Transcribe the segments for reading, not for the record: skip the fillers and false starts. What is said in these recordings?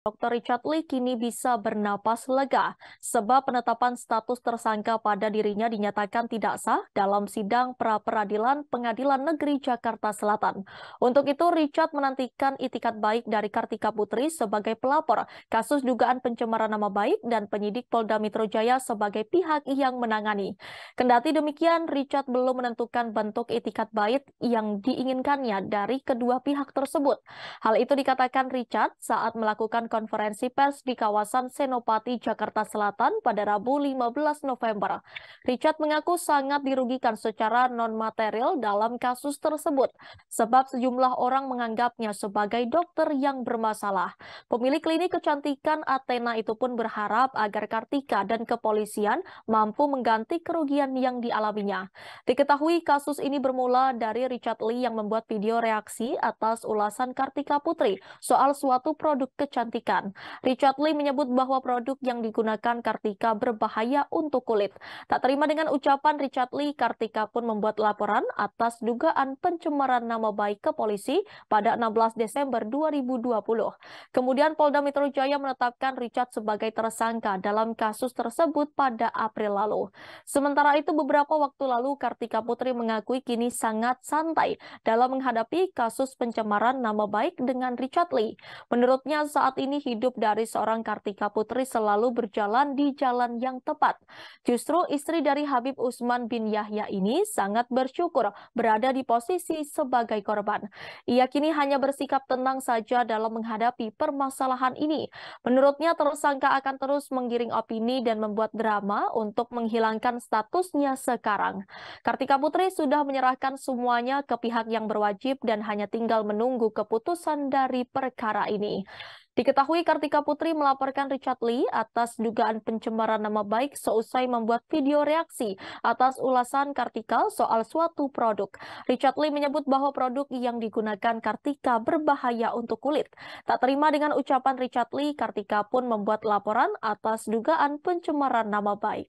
Dr. Richard Lee kini bisa bernapas lega sebab penetapan status tersangka pada dirinya dinyatakan tidak sah dalam sidang pra-peradilan Pengadilan Negeri Jakarta Selatan. Untuk itu, Richard menantikan itikat baik dari Kartika Putri sebagai pelapor kasus dugaan pencemaran nama baik dan penyidik Polda Metro Jaya sebagai pihak yang menangani. Kendati demikian, Richard belum menentukan bentuk itikat baik yang diinginkannya dari kedua pihak tersebut. Hal itu dikatakan Richard saat melakukan konferensi pers di kawasan Senopati, Jakarta Selatan pada Rabu 15 November. Richard mengaku sangat dirugikan secara non-material dalam kasus tersebut, sebab sejumlah orang menganggapnya sebagai dokter yang bermasalah. Pemilik klinik kecantikan Athena itu pun berharap agar Kartika dan kepolisian mampu mengganti kerugian yang dialaminya. Diketahui kasus ini bermula dari Richard Lee yang membuat video reaksi atas ulasan Kartika Putri soal suatu produk kecantikan. Richard Lee menyebut bahwa produk yang digunakan Kartika berbahaya untuk kulit. Tak terima dengan ucapan Richard Lee, Kartika pun membuat laporan atas dugaan pencemaran nama baik ke polisi pada 16 Desember 2020. Kemudian Polda Metro Jaya menetapkan Richard sebagai tersangka dalam kasus tersebut pada April lalu. Sementara itu, beberapa waktu lalu Kartika Putri mengakui kini sangat santai dalam menghadapi kasus pencemaran nama baik dengan Richard Lee. Menurutnya saat ini hidup dari seorang Kartika Putri selalu berjalan di jalan yang tepat. Justru istri dari Habib Usman bin Yahya ini sangat bersyukur berada di posisi sebagai korban. Ia kini hanya bersikap tenang saja dalam menghadapi permasalahan ini. Menurutnya tersangka akan terus menggiring opini dan membuat drama untuk menghilangkan statusnya sekarang. Kartika Putri sudah menyerahkan semuanya ke pihak yang berwajib dan hanya tinggal menunggu keputusan dari perkara ini. Diketahui Kartika Putri melaporkan Richard Lee atas dugaan pencemaran nama baik seusai membuat video reaksi atas ulasan Kartika soal suatu produk. Richard Lee menyebut bahwa produk yang digunakan Kartika berbahaya untuk kulit. Tak terima dengan ucapan Richard Lee, Kartika pun membuat laporan atas dugaan pencemaran nama baik.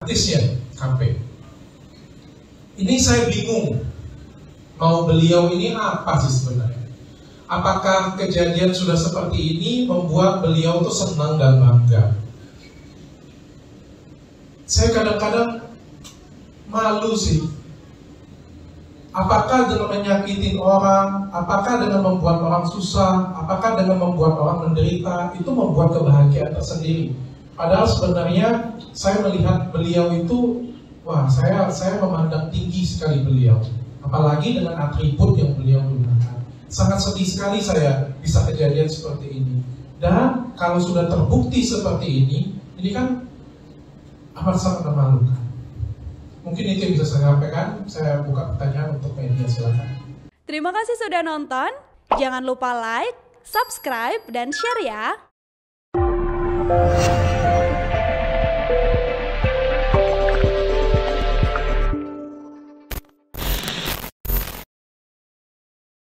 Artisnya, KP. Ini saya bingung, mau beliau ini apa sih sebenarnya? Apakah kejadian sudah seperti ini membuat beliau tuh senang dan bangga? Saya kadang-kadang malu sih. Apakah dengan menyakitin orang, apakah dengan membuat orang susah, apakah dengan membuat orang menderita, itu membuat kebahagiaan tersendiri. Padahal sebenarnya saya melihat beliau itu, wah saya memandang tinggi sekali beliau. Apalagi dengan atribut yang beliau gunakan. Sangat sedih sekali saya bisa kejadian seperti ini. Dan kalau sudah terbukti seperti ini kan amat sangat memalukan. Mungkin itu yang bisa saya sampaikan. Saya buka pertanyaan untuk media, silakan. Terima kasih sudah nonton. Jangan lupa like, subscribe, dan share ya.